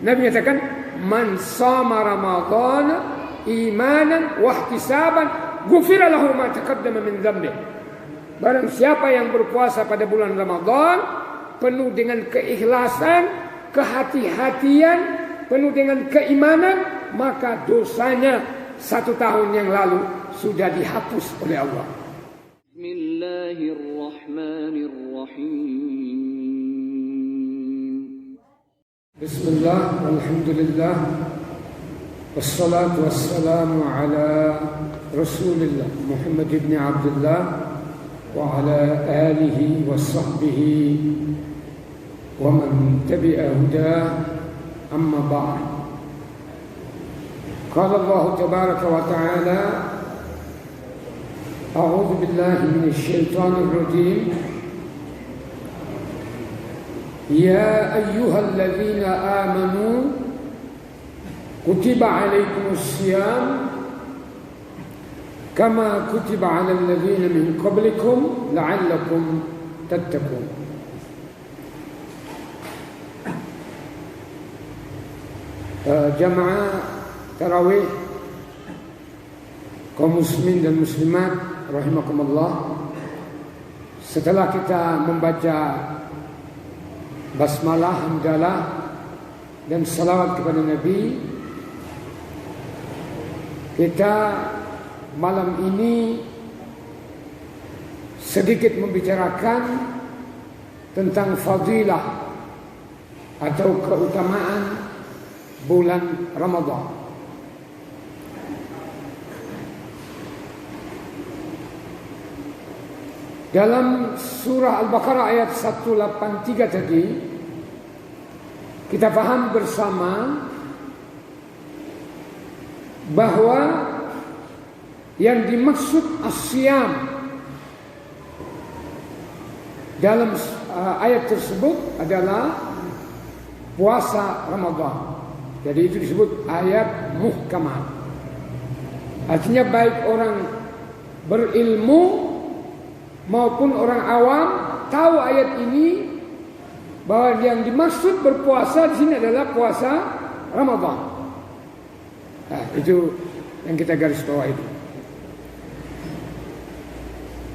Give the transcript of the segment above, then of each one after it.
Nabi menyatakan, "Man shama Ramadan imanan wa ihtisaban, ghufira lahu ma taqaddama min dzambihi." Barang siapa yang berpuasa pada bulan Ramadan penuh dengan keikhlasan, kehati-hatian, penuh dengan keimanan, maka dosanya 1 tahun yang lalu sudah dihapus oleh Allah. Bismillahirrahmanirrahim. Bismillah, alhamdulillah, wassalatu wassalamu ala Rasulillah Muhammad ibn Abdullah wa ala alihi wa sahbihi wa man tabi'a hudah, amma ba'd. Qala Allah tabaraka wa ta'ala, a'udzu billahi minasy syaithanir rajim. Ya ayyuhalladzina amanu kutiba 'alaikumus syiyam kama kutiba 'alal ladzina min qablikum la'allakum tattaqun. Jamaah tarawih kaum muslimin dan muslimat rahimakumullah, setelah kita membaca basmalah, hamdalah dan salawat kepada Nabi, kita malam ini sedikit membicarakan tentang fadilah atau keutamaan bulan Ramadan. Dalam surah Al-Baqarah ayat 183 tadi, kita paham bersama bahwa yang dimaksud as-siyam dalam ayat tersebut adalah puasa Ramadan. Jadi itu disebut ayat muhkamah. Artinya baik orang berilmu maupun orang awam tahu ayat ini, bahwa yang dimaksud berpuasa di sini adalah puasa Ramadan. Nah, itu yang kita garis bawah itu.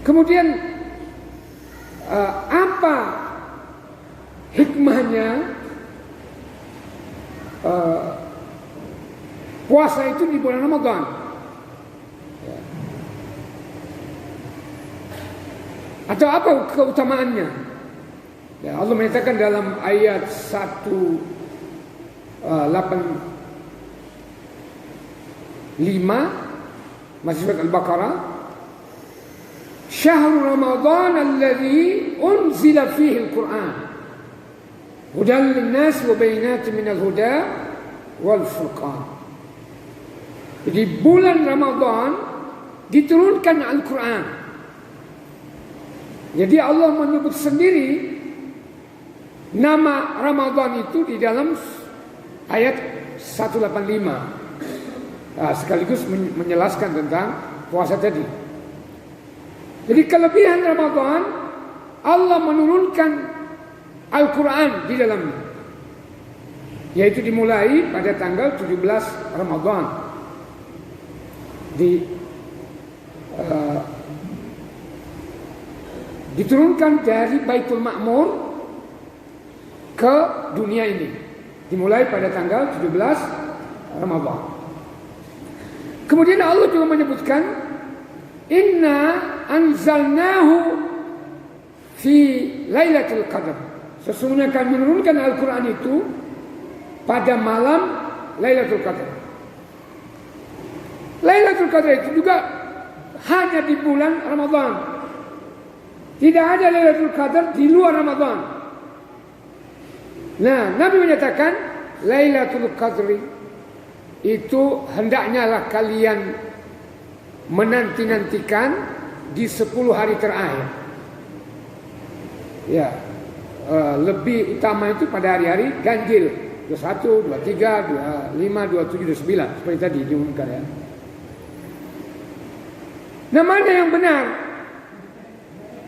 Kemudian apa hikmahnya puasa itu di bulan Ramadan? Atau apa keutamaannya? Ya, Allah menyatakan dalam ayat 185 masih surat Al-Baqarah, Syahrul Ramadan alladzi unzila fihi al-Qur'an hudan lin-nas wa bayyinatin minal huda wal furqan. Jadi bulan Ramadan diturunkan Al-Qur'an. Jadi Allah menyebut sendiri nama Ramadan itu di dalam ayat 185. Sekaligus menjelaskan tentang puasa tadi. Jadi kelebihan Ramadan, Allah menurunkan Al-Quran di dalamnya, yaitu dimulai pada tanggal 17 Ramadan diturunkan dari Baitul Ma'mur ke dunia ini, dimulai pada tanggal 17 Ramadan. Kemudian Allah juga menyebutkan, Inna anzalnahu fi Lailatul Qadar. Sesungguhnya kami menurunkan Al-Quran itu pada malam Lailatul Qadar. Lailatul Qadar itu juga hanya di bulan Ramadan. Tidak ada Lailatul Qadar di luar Ramadan. Nah, Nabi menyatakan Lailatul Qadri itu hendaknya lah kalian menanti-nantikan di 10 hari terakhir. Ya, lebih utama itu pada hari-hari ganjil 21, 23, 25, 27, 29 seperti tadi diumumkan ya. Nah, mana yang benar?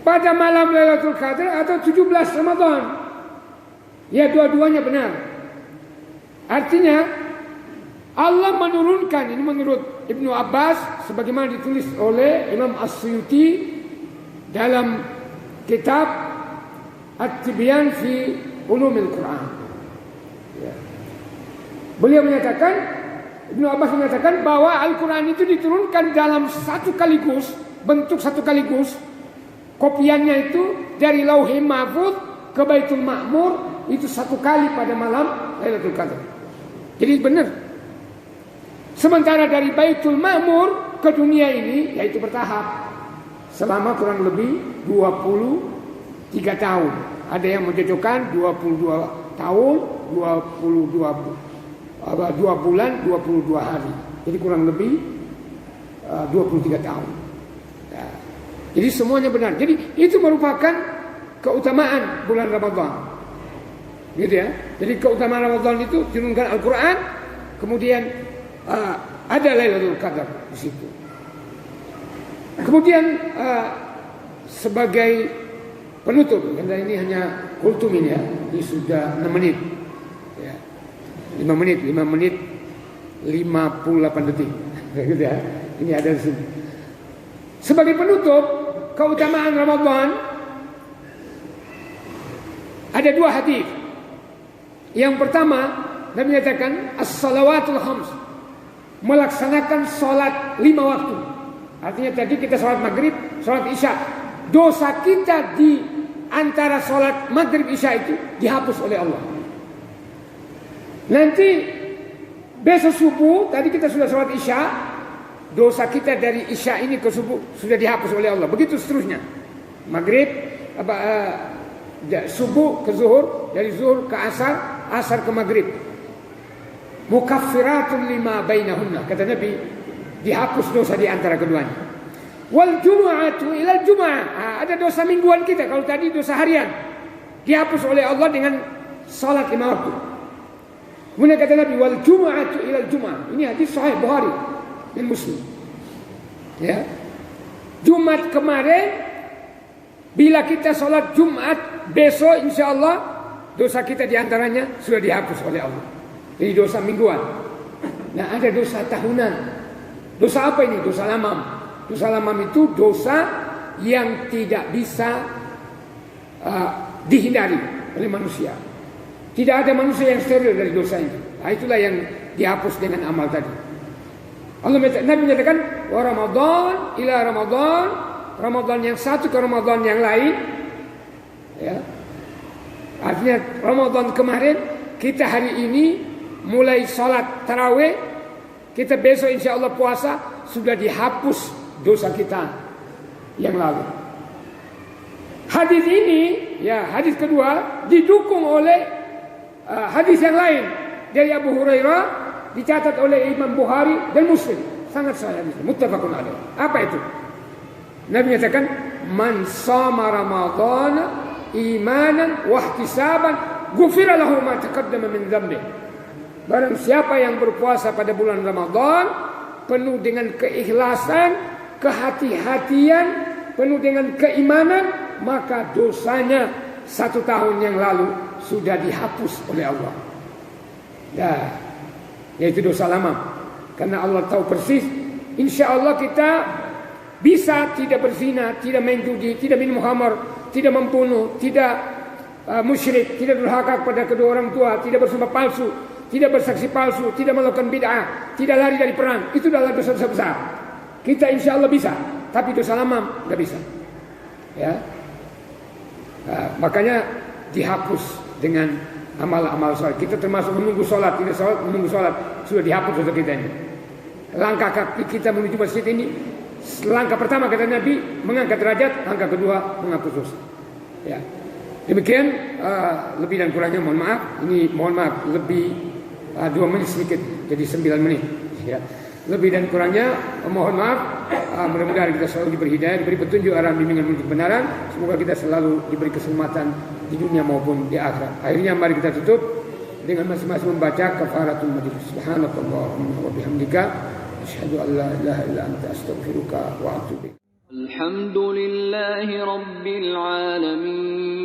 Pada malam Lailatul Qadar atau 17 Ramadan? Ya, dua-duanya benar. Artinya Allah menurunkan, ini menurut Ibnu Abbas sebagaimana ditulis oleh Imam As-Suyuti dalam kitab At-Tibyan fi Ulumil Quran. Ya. Beliau menyatakan, Ibnu Abbas menyatakan bahwa Al-Quran itu diturunkan dalam satu kaligus, bentuk satu kaligus. Kopiannya itu dari Lauhul Mahfuz ke Baitul Ma'mur itu satu kali pada malam Lailatul Qadar. Jadi benar. Sementara dari Baitul Ma'mur ke dunia ini yaitu bertahap selama kurang lebih 23 tahun. Ada yang menjatuhkan 22 tahun, 2 bulan, 22 hari. Jadi kurang lebih 23 tahun. Ya. Jadi semuanya benar. Jadi itu merupakan keutamaan bulan Ramadan. Gitu ya. Jadi keutamaan Ramadan itu turunkan Al-Quran, kemudian ada Lailatul Qadar di situ. Kemudian sebagai penutup, karena ini hanya kultum ini ya, ini sudah 6 menit. Ya. 5 menit 58 detik. Gitu ya. Ini ada di sini. Sebagai penutup keutamaan Ramadan ada 2 hadis. Yang pertama, Nabi menyatakan as-salawatul khams, melaksanakan sholat 5 waktu. Artinya tadi kita sholat maghrib, sholat isya. Dosa kita di antara sholat maghrib isya itu dihapus oleh Allah. Nanti besok subuh, tadi kita sudah sholat isya, dosa kita dari isya ini ke subuh sudah dihapus oleh Allah. Begitu seterusnya. Maghrib, subuh ke zuhur, dari zuhur ke asar, asar ke maghrib. Mukaffiratun lima bainahunna, kata Nabi, dihapus dosa di antara keduanya. Wal jumu'atu ilal jumu'ah, ada dosa mingguan kita, kalau tadi dosa harian dihapus oleh Allah dengan salat 5 waktu. Kemudian kata Nabi wal jumu'atu ilal jumu'ah, ini hadis sahih Bukhari dan Muslim. Ya. Jumat kemarin, bila kita salat Jumat, besok insyaallah dosa kita di antaranya sudah dihapus oleh Allah. Ini dosa mingguan. Nah, ada dosa tahunan. Dosa apa ini? Dosa lamam. Dosa lamam itu dosa yang tidak bisa dihindari oleh manusia. Tidak ada manusia yang steril dari dosa ini. Nah, itulah yang dihapus dengan amal tadi. Nabi menyatakan wa Ramadan ila Ramadan, Ramadan yang satu ke Ramadan yang lain. Ya. Artinya Ramadan kemarin, kita hari ini mulai sholat tarawih, kita besok insya Allah puasa, sudah dihapus dosa kita yang lalu. Hadis ini, ya hadis kedua, didukung oleh hadis yang lain dari Abu Hurairah, dicatat oleh Imam Bukhari dan Muslim. Sangat sahih hadis, muttafaqun alaih. Apa itu? Nabi menyatakan, man shama Ramadan imanan wa ihtisaban ghufira lahu ma taqaddama min dhanbihi. Barang siapa yang berpuasa pada bulan Ramadan penuh dengan keikhlasan, kehati-hatian, penuh dengan keimanan, maka dosanya 1 tahun yang lalu sudah dihapus oleh Allah. Ya, yaitu dosa lama. Karena Allah tahu persis, insya Allah kita bisa tidak berzina, tidak main judi, tidak minum khamar, tidak membunuh, tidak musyrik, tidak durhaka kepada kedua orang tua, tidak bersumpah palsu, tidak bersaksi palsu, tidak melakukan bid'ah, tidak lari dari perang. Itu adalah dosa-dosa besar. Kita insya Allah bisa, tapi dosa lama nggak bisa. Ya, makanya dihapus dengan amal-amal sholat. Kita termasuk menunggu sholat, tidak sholat, menunggu sholat, sudah dihapus dosa kita ini. Langkah kaki kita menuju masjid ini, langkah pertama kata Nabi mengangkat derajat, langkah kedua menghapus dosa. Ya, demikian. Lebih dan kurangnya mohon maaf. Ini mohon maaf lebih 2 menit sedikit, jadi 9 menit. Ya. Lebih dan kurangnya mohon maaf. Mudah-mudahan kita selalu diberi hidayah, diberi petunjuk arah bimbingan menuju kebenaran. Semoga kita selalu diberi keselamatan di dunia maupun di akhirat. Akhirnya mari kita tutup dengan masing-masing membaca kafaratul majlis. Subhanakallahumma wa bihamdika asyhadu an la ilaha illa anta astaghfiruka wa atubu ilaik. Alhamdulillahi rabbil alamin.